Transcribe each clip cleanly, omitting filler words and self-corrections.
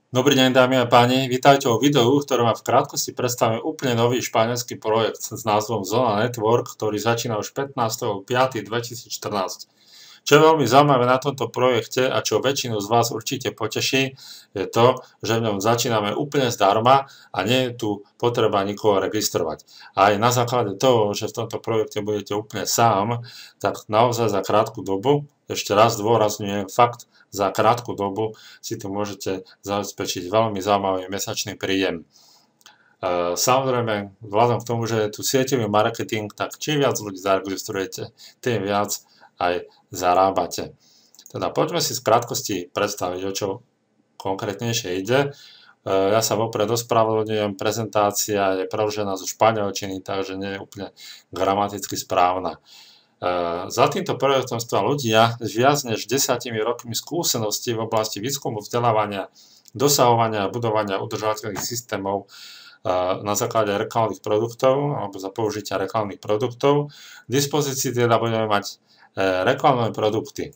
Dobrý deň, dámy a páni, vítajte vo videu, v ktorom vám v krátkosti predstavím úplne nový španielský projekt s názvom Zona Network, ktorý začína už 15.5.2014. Čo je veľmi zaujímavé na tomto projekte a čo väčšinu z vás určite poteší, je to, že v ňom začíname úplne zdarma a nie je tu potreba nikoho registrovať. A aj na základe toho, že v tomto projekte budete úplne sám, tak naozaj za krátku dobu, ešte raz dôrazňujem fakt, za krátku dobu si tu môžete zabezpečiť veľmi zaujímavý mesačný príjem. Samozrejme, vzhľadom k tomu, že je tu sieťový marketing, tak čím viac ľudí zaregistrujete, tým viac aj zarábate. Teda poďme si z krátkosti predstaviť, o čo konkrétnejšie ide. Ja sa vopred ospravedlňujem, prezentácia je preložená zo španielčiny, takže nie je úplne gramaticky správna. Za týmto projektom stoja ľudia s viac než 10 rokmi skúseností v oblasti výskumu, vzdelávania, dosahovania a budovania udržateľných systémov na základe reklamných produktov alebo za použitia reklamných produktov. V dispozícii teda budeme mať reklamné produkty.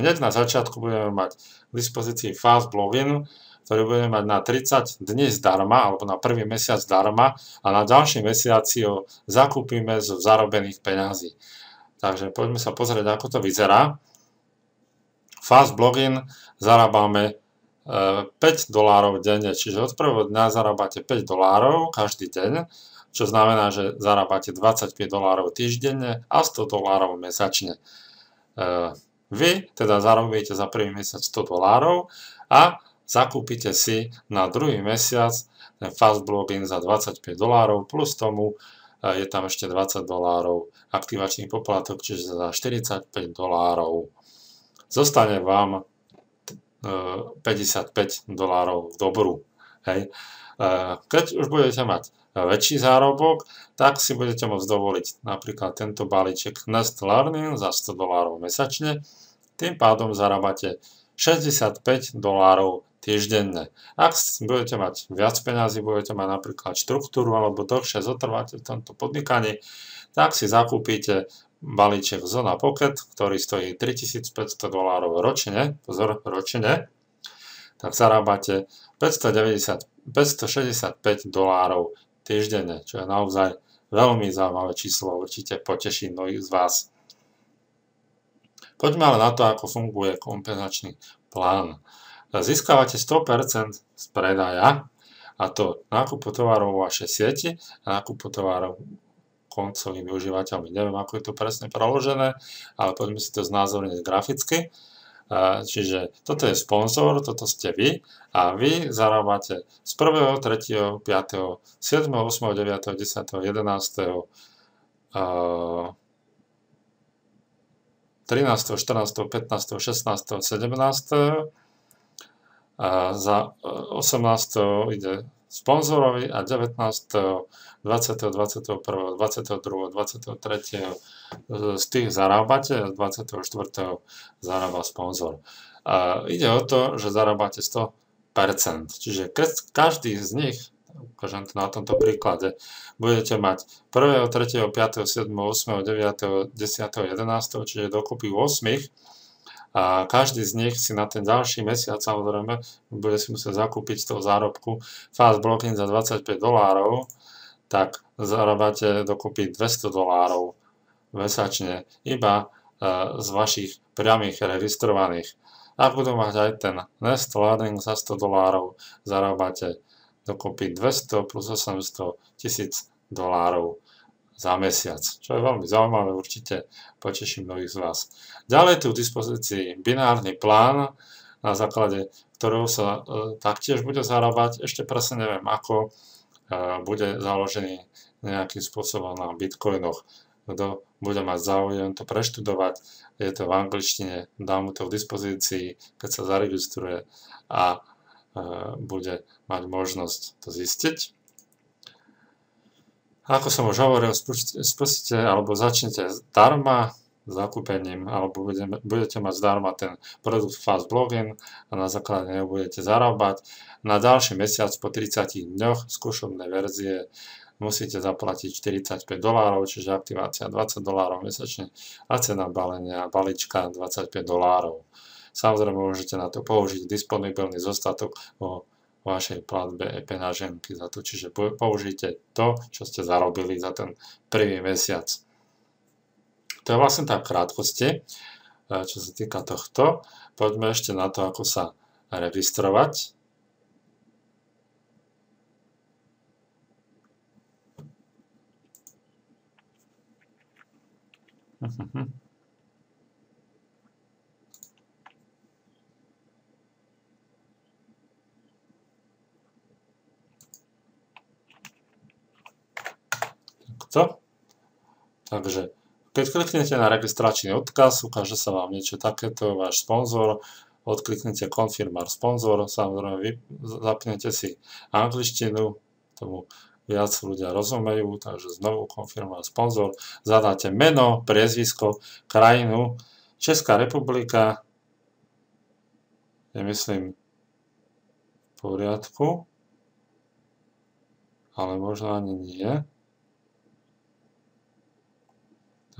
Hneď na začiatku budeme mať k dispozícii Fast Login, ktorý budeme mať na 30 dní zdarma alebo na prvý mesiac zdarma a na ďalší mesiac si ho zakúpime z zarobených peňazí. Takže poďme sa pozrieť, ako to vyzerá. Fast Login zarábame $5 denne, čiže od prvého dňa zarábate $5 každý deň, čo znamená, že zarábate $25 týždenne a $100 mesačne. Vy teda zarobíte za prvý mesiac $100 a zakúpite si na druhý mesiac ten Fast Login za $25 plus tomu je tam ešte $20 aktivačný poplatok, čiže za $45. Zostane vám $55 v dobru. Hej. Keď už budete mať väčší zárobok, tak si budete môcť dovoliť napríklad tento balíček Nest Learning za $100 mesačne. Tým pádom zarábate $65 týždenne. Ak budete mať viac peňazí, budete mať napríklad štruktúru alebo dlhšie zotrváte v tomto podnikaní, tak si zakúpite balíček Zona Pocket, ktorý stojí $3500 ročne, pozor, ročne, tak zarábate $565 týždenne, čo je naozaj veľmi zaujímavé číslo, určite poteší mnohých z vás. Poďme ale na to, ako funguje kompenzačný plán. Získavate 100% z predaja, a to nákupu tovarov vo vašej sieti a nákupu tovarov koncovým využívateľmi. Neviem, ako je to presne preložené, ale poďme si to znázorniť graficky. Čiže toto je sponzor, toto ste vy a vy zarábate z 1., 3., 5., 7., 8., 9., 10., 11., 13., 14., 15., 16., 17., za 18. ide sponzorovi a 19., 20., 21., 22., 23. z tých zarábate a z 24. zarába sponzor. Ide o to, že zarábate 100%. Čiže keď každý z nich, ukážem to na tomto príklade, budete mať 1., 3., 5., 7., 8., 9., 10., 11., čiže dokopy 8, a každý z nich si na ten ďalší mesiac samozrejme bude si musieť zakúpiť z toho zárobku Fast Login za $25, tak zarábate dokopy $200 mesačne iba z vašich priamých registrovaných. Ak budú mať aj ten Nest Learning za $100, zarábate dokopy 200 plus 800 $1000 za mesiac, čo je veľmi zaujímavé, určite poteší mnohých z vás. Ďalej je tu v dispozícii binárny plán, na základe ktorého sa taktiež bude zarábať, ešte presne neviem ako, bude založený nejakým spôsobom na bitcoinoch. Kto bude mať záujem to preštudovať, je to v angličtine, dám mu to v dispozícii, keď sa zaregistruje a bude mať možnosť to zistiť. Ako som už hovoril, spustíte alebo začnete zdarma zakúpením, alebo budete mať zdarma ten produkt Fast Login a na základe neho budete zarábať. Na ďalší mesiac po 30 dňoch skúšobnej verzie musíte zaplatiť $45, čiže aktivácia $20 mesačne a cena balenia balíčka $25. Samozrejme môžete na to použiť disponibilný zostatok o vašej platbe peňaženky za to. Čiže použite to, čo ste zarobili za ten prvý mesiac. To je vlastne tá v krátkosti, čo sa týka tohto. Poďme ešte na to, ako sa registrovať. Takto. Takže keď kliknete na registračný odkaz, ukáže sa vám niečo takéto, váš sponzor, odkliknete konfirmár sponzor, samozrejme vy zapnete si angličtinu, tomu viac ľudia rozumejú, takže znovu konfirmár sponzor, zadáte meno, priezvisko, krajinu, Česká republika, je myslím v poriadku, ale možno ani nie.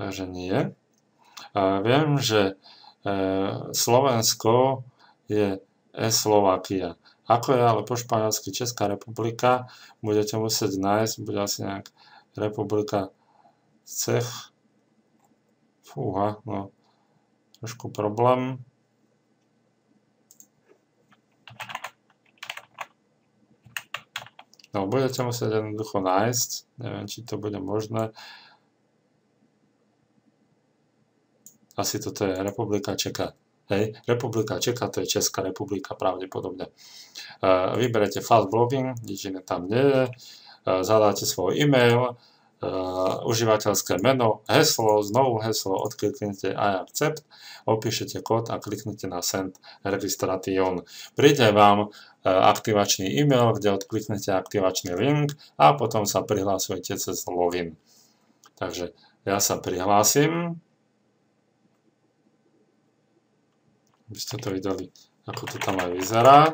Takže nie. Viem, že Slovensko je Slovakia. Ako je ale po španielsky Česká republika, budete musieť nájsť, bude asi nejak republika Čech. Fúha, no trošku problém. No, budete musieť jednoducho nájsť, neviem, či to bude možné. Asi toto je Republika Čeka. Hej, Republika Čeka, to je Česká republika pravdepodobne. Vyberete fast blogging, nič iné tam nie je. Zadáte svoj e-mail, užívateľské meno, heslo, znovu heslo, odkliknete I accept, opíšete kód a kliknete na send registration. Príde vám aktivačný e-mail, kde odkliknete aktivačný link a potom sa prihlásujete cez login. Takže ja sa prihlásim. Aby ste to videli, ako to tam aj vyzerá.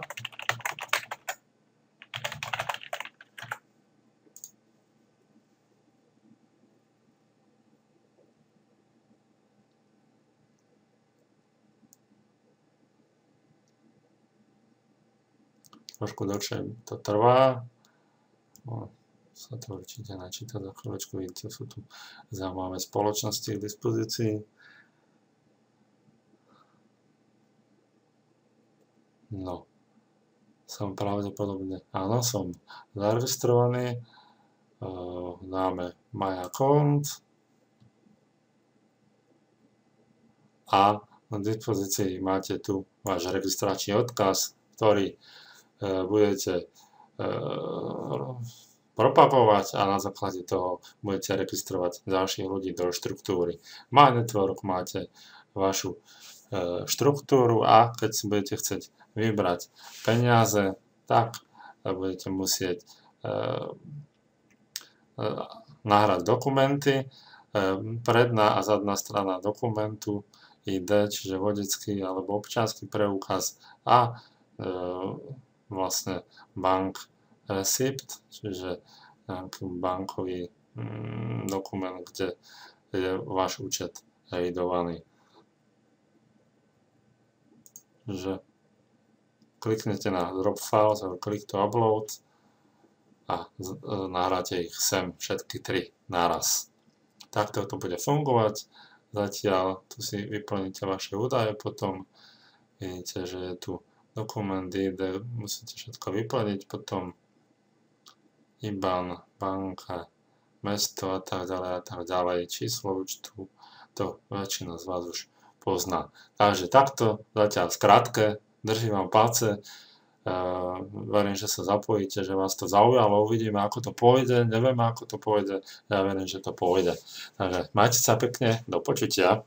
Trošku dlhšie to trvá. No, sa to určite načíta za chvíľočku. Vidíte, sú tu zaujímavé spoločnosti k dispozícii. No, som pravdepodobne, áno, som zaregistrovaný, dáme My Account a na dispozícii máte tu váš registračný odkaz, ktorý budete propagovať a na základe toho budete registrovať ďalších ľudí do štruktúry. My Network máte vašu štruktúru a keď si budete chcieť vybrať peniaze, tak budete musieť nahrať dokumenty. Predná a zadná strana dokumentu ID, čiže vodický alebo občiansky preukaz a vlastne bank receipt, čiže nejaký bankový dokument, kde je váš účet evidovaný. Že kliknete na drop files alebo click to upload a nahráte ich sem všetky tri naraz. Takto to bude fungovať. Zatiaľ tu si vyplníte vaše údaje, potom vidíte, že je tu dokument ID, musíte všetko vyplniť, potom IBAN, banka, mesto a tak ďalej, číslo účtu, to väčšina z vás už pozná. Takže takto, zatiaľ skrátke, držím vám palce, verím, že sa zapojíte, že vás to zaujalo, uvidíme, ako to pôjde, nevieme, ako to pôjde, ja verím, že to pôjde. Takže majte sa pekne, do počutia.